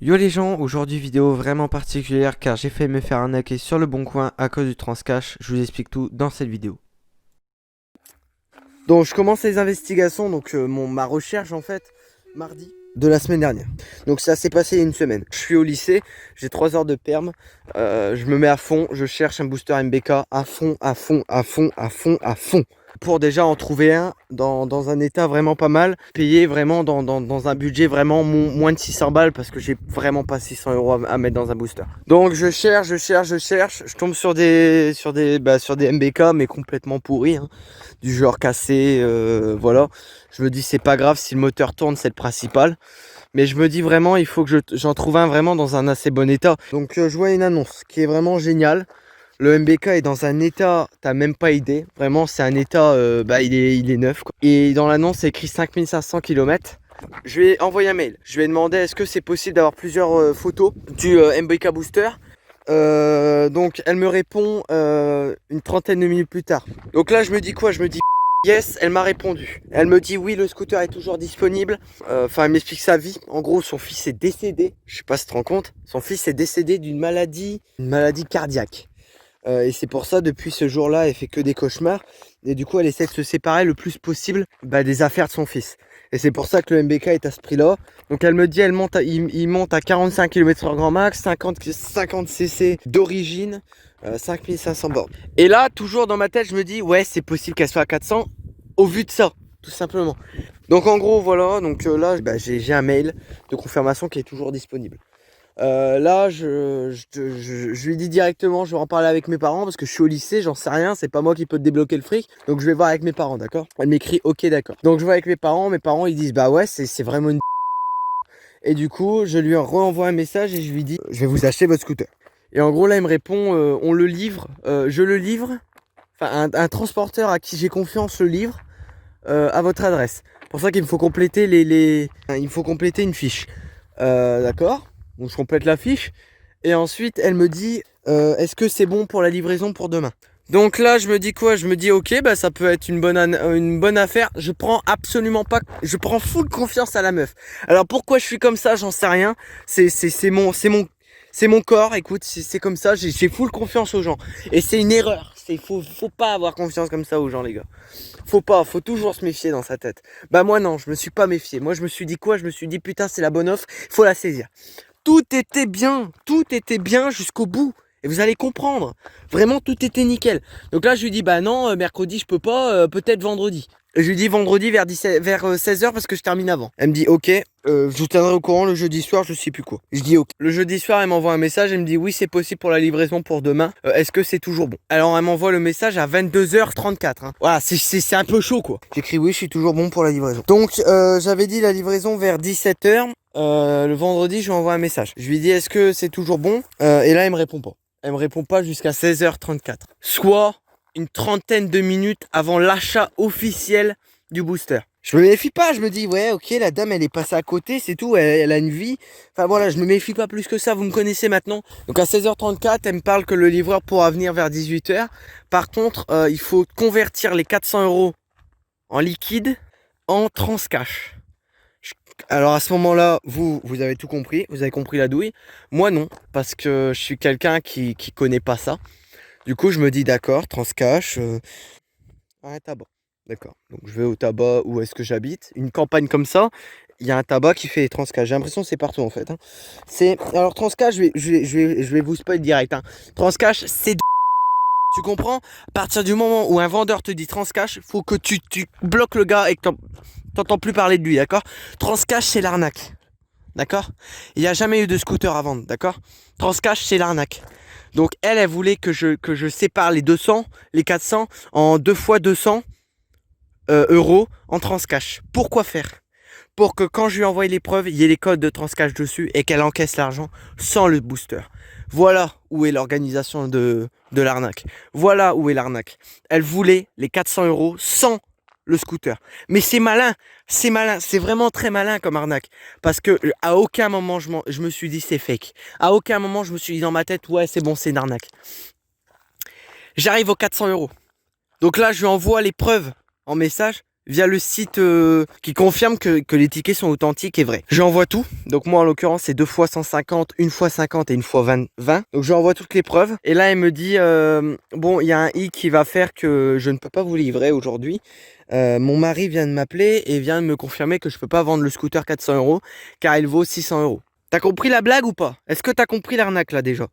Yo les gens, aujourd'hui vidéo vraiment particulière car j'ai failli me faire arnaquer sur le bon coin à cause du transcash. Je vous explique tout dans cette vidéo. Donc je commence les investigations, donc ma recherche en fait, mardi de la semaine dernière. Donc ça s'est passé il y a une semaine. Je suis au lycée, j'ai 3 heures de perm, je me mets à fond, je cherche un booster MBK à fond, à fond, à fond, à fond, à fond. Pour déjà en trouver un dans un état vraiment pas mal, payer vraiment dans un budget vraiment moins de 600 balles parce que j'ai vraiment pas 600 euros à mettre dans un booster. Donc je cherche, je tombe sur des MBK mais complètement pourris, hein, du genre cassé, voilà. Je me dis c'est pas grave si le moteur tourne, c'est le principal. Mais je me dis vraiment il faut que j'en trouve un vraiment dans un assez bon état. Donc je vois une annonce qui est vraiment géniale. Le MBK est dans un état, t'as même pas idée. Vraiment, c'est un état, il est neuf, quoi. Et dans l'annonce, c'est écrit 5500 km. Je lui ai envoyé un mail. Je lui ai demandé est-ce que c'est possible d'avoir plusieurs photos du MBK Booster. Donc, elle me répond une trentaine de minutes plus tard. Donc là, je me dis quoi? Je me dis yes, elle m'a répondu. Elle me dit oui, le scooter est toujours disponible. Enfin, elle m'explique sa vie. En gros, son fils est décédé. Je sais pas si tu te rends compte. Son fils est décédé d'une maladie cardiaque. Et c'est pour ça, depuis ce jour-là, elle fait que des cauchemars. Et du coup, elle essaie de se séparer le plus possible des affaires de son fils. Et c'est pour ça que le MBK est à ce prix-là. Donc elle me dit, il monte à 45 km/h grand max, 50 cc d'origine, 5500 bornes. Et là, toujours dans ma tête, je me dis, ouais, c'est possible qu'elle soit à 400 au vu de ça, tout simplement. Donc en gros, voilà. Donc là, j'ai un mail de confirmation qui est toujours disponible. Là, je lui dis directement, je vais en parler avec mes parents parce que je suis au lycée, j'en sais rien, c'est pas moi qui peux te débloquer le fric. Donc je vais voir avec mes parents, d'accord? Elle m'écrit ok, d'accord. Donc je vois avec mes parents ils disent bah ouais, c'est vraiment une. Et du coup, je lui renvoie un message et je lui dis je vais vous acheter votre scooter. Et en gros, là, il me répond on le livre, je le livre. Enfin, un transporteur à qui j'ai confiance le livre à votre adresse. Pour ça qu'il me faut compléter il me faut compléter une fiche. D'accord? Donc je complète la fiche. Et ensuite, elle me dit est-ce que c'est bon pour la livraison pour demain? Donc là, je me dis quoi? Je me dis ok, bah ça peut être une bonne affaire. Je prends absolument pas, je prends full confiance à la meuf. Alors pourquoi je suis comme ça, j'en sais rien. C'est mon corps. Écoute, c'est comme ça. J'ai full confiance aux gens. Et c'est une erreur. Faut pas avoir confiance comme ça aux gens, les gars. Faut toujours se méfier dans sa tête. Bah moi non, je me suis pas méfié. Moi je me suis dit quoi? Je me suis dit putain, c'est la bonne offre, faut la saisir. Tout était bien jusqu'au bout. Et vous allez comprendre. Vraiment, tout était nickel. Donc là, je lui dis, bah non, mercredi, je peux pas, peut-être vendredi. Et je lui dis vendredi vers 16h parce que je termine avant. Elle me dit, ok, je vous tiendrai au courant le jeudi soir, je sais plus quoi. Je dis, ok. Le jeudi soir, elle m'envoie un message, elle me dit, oui, c'est possible pour la livraison pour demain. Est-ce que c'est toujours bon? Alors, elle m'envoie le message à 22h34. Hein. Voilà, c'est un peu chaud, quoi. J'écris, oui, je suis toujours bon pour la livraison. Donc, j'avais dit la livraison vers 17h. Le vendredi, je lui envoie un message. Je lui dis, est-ce que c'est toujours bon? Et là, elle me répond pas. Elle me répond pas jusqu'à 16h34. Soit une trentaine de minutes avant l'achat officiel du booster. Je me méfie pas, je me dis, ouais, ok, la dame, elle est passée à côté, c'est tout, elle a une vie. Enfin voilà, je me méfie pas plus que ça, vous me connaissez maintenant. Donc à 16h34, elle me parle que le livreur pourra venir vers 18h. Par contre, il faut convertir les 400 euros en liquide en transcash. Alors à ce moment-là, vous avez tout compris, vous avez compris la douille. Moi non, parce que je suis quelqu'un qui connaît pas ça. Du coup, je me dis d'accord, transcash, un tabac. D'accord. Donc je vais au tabac où est-ce que j'habite. Une campagne comme ça, il y a un tabac qui fait transcash. J'ai l'impression que c'est partout en fait. Hein. Alors transcash, je vais vous spoil direct. Hein. Transcash, c'est tu comprends? À partir du moment où un vendeur te dit transcash, faut que tu bloques le gars et que t'entends plus parler de lui, d'accord? Transcash, c'est l'arnaque. D'accord? Il n'y a jamais eu de scooter à vendre, d'accord? Transcash, c'est l'arnaque. Donc elle voulait que je sépare les 200, les 400 en 2 fois 200 euros en transcash. Pourquoi faire? Pour que quand je lui envoie les preuves, il y ait les codes de transcash dessus et qu'elle encaisse l'argent sans le booster. Voilà où est l'organisation de l'arnaque. Voilà où est l'arnaque. Elle voulait les 400 euros sans le scooter. Mais c'est malin, c'est vraiment très malin comme arnaque. Parce que à aucun moment je me suis dit c'est fake. À aucun moment je me suis dit dans ma tête ouais c'est bon c'est une arnaque. J'arrive aux 400 euros. Donc là je lui envoie les preuves en message. via le site qui confirme que les tickets sont authentiques et vrais. J'envoie tout. Donc moi en l'occurrence c'est 2 fois 150, une fois 50 et une fois 20. Donc j'envoie toutes les preuves. Et là elle me dit bon il y a un i qui va faire que je ne peux pas vous livrer aujourd'hui. Mon mari vient de m'appeler et vient de me confirmer que je peux pas vendre le scooter 400 € car il vaut 600 €. T'as compris la blague ou pas? Est-ce que t'as compris l'arnaque là déjà?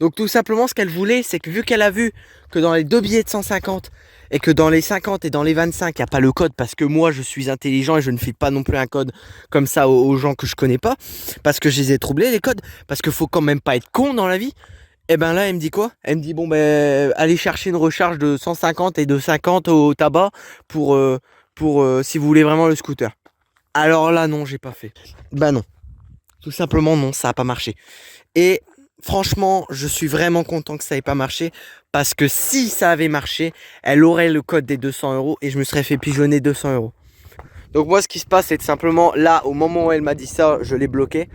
Donc tout simplement ce qu'elle voulait, c'est que vu qu'elle a vu que dans les deux billets de 150 et que dans les 50 et dans les 25, il n'y a pas le code parce que moi je suis intelligent et je ne file pas non plus un code comme ça aux gens que je connais pas, parce que je les ai troublés les codes, parce qu'il faut quand même pas être con dans la vie. Et ben là elle me dit quoi? Elle me dit bon ben allez chercher une recharge de 150 et de 50 au tabac pour si vous voulez vraiment le scooter. Alors là non j'ai pas fait. Bah non. Tout simplement non, ça a pas marché. Et franchement, je suis vraiment content que ça ait pas marché parce que si ça avait marché, elle aurait le code des 200 € et je me serais fait pigeonner 200 €. Donc moi, ce qui se passe, c'est tout simplement là, au moment où elle m'a dit ça, je l'ai bloqué.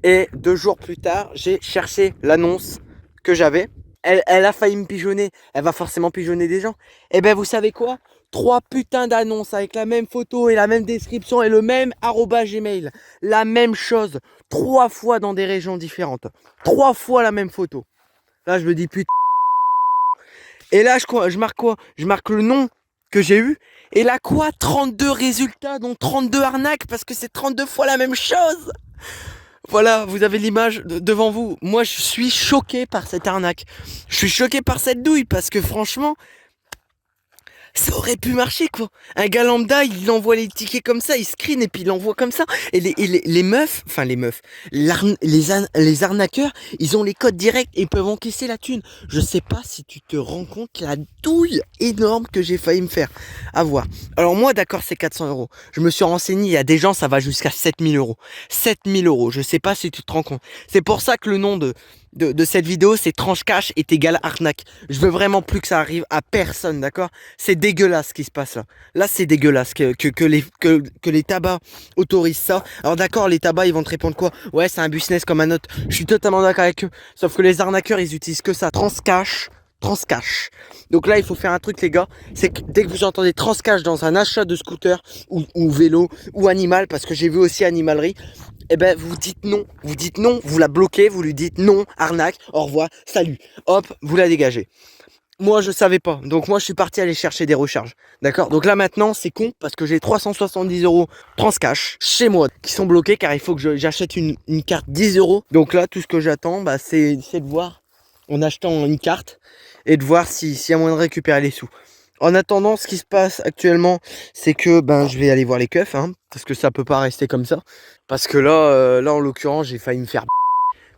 Et 2 jours plus tard, j'ai cherché l'annonce que j'avais. Elle a failli me pigeonner. Elle va forcément pigeonner des gens. Et ben, vous savez quoi? 3 putains d'annonces avec la même photo et la même description et le même @gmail. La même chose. 3 fois dans des régions différentes. 3 fois la même photo. Là, je me dis putain. Et là, je marque quoi? Je marque le nom que j'ai eu. Et là, quoi? 32 résultats, dont 32 arnaques parce que c'est 32 fois la même chose. Voilà, vous avez l'image devant vous. Moi, je suis choqué par cette arnaque. Je suis choqué par cette douille parce que franchement, ça aurait pu marcher quoi. Un gars lambda, il envoie les tickets comme ça, il screen et puis il envoie comme ça. Et les meufs, enfin les meufs, les arnaqueurs, ils ont les codes directs et ils peuvent encaisser la thune. Je sais pas si tu te rends compte la douille énorme que j'ai failli me faire avoir. Alors moi d'accord c'est 400 €. Je me suis renseigné, il y a des gens ça va jusqu'à 7000 €. 7000 €, je sais pas si tu te rends compte. C'est pour ça que le nom de cette vidéo c'est tranche cash est égal arnaque. Je veux vraiment plus que ça arrive à personne, d'accord? C'est dégueulasse ce qui se passe là. Là c'est dégueulasse que les tabacs autorisent ça. Alors d'accord les tabacs ils vont te répondre quoi? Ouais c'est un business comme un autre. Je suis totalement d'accord avec eux. Sauf que les arnaqueurs ils utilisent que ça. Transcash. Donc là il faut faire un truc les gars. C'est que dès que vous entendez transcash dans un achat de scooter ou vélo ou animal, parce que j'ai vu aussi animalerie, eh ben vous dites non, vous la bloquez, vous lui dites non, arnaque, au revoir, salut, hop, vous la dégagez. Moi je savais pas, donc moi je suis parti aller chercher des recharges, d'accord? Donc là maintenant c'est con parce que j'ai 370 € transcash chez moi qui sont bloqués car il faut que j'achète une carte 10 €. Donc là tout ce que j'attends bah, c'est de voir en achetant une carte et de voir s'il y a moyen de récupérer les sous. En attendant, ce qui se passe actuellement, c'est que ben je vais aller voir les keufs, hein, parce que ça peut pas rester comme ça. Parce que là en l'occurrence, j'ai failli me faire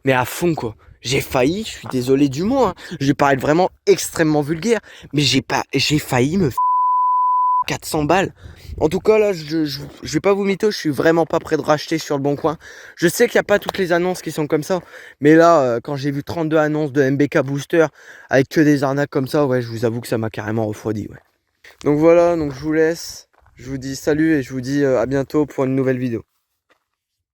mais à fond quoi. J'ai failli, je suis désolé du mot, hein. Je vais paraître vraiment extrêmement vulgaire, mais j'ai failli me 400 balles. En tout cas là, je vais pas vous mytho, je suis vraiment pas prêt de racheter sur le bon coin. Je sais qu'il n'y a pas toutes les annonces qui sont comme ça, mais là, quand j'ai vu 32 annonces de MBK Booster avec que des arnaques comme ça, ouais, je vous avoue que ça m'a carrément refroidi, ouais. Donc voilà, donc je vous laisse, je vous dis salut et je vous dis à bientôt pour une nouvelle vidéo.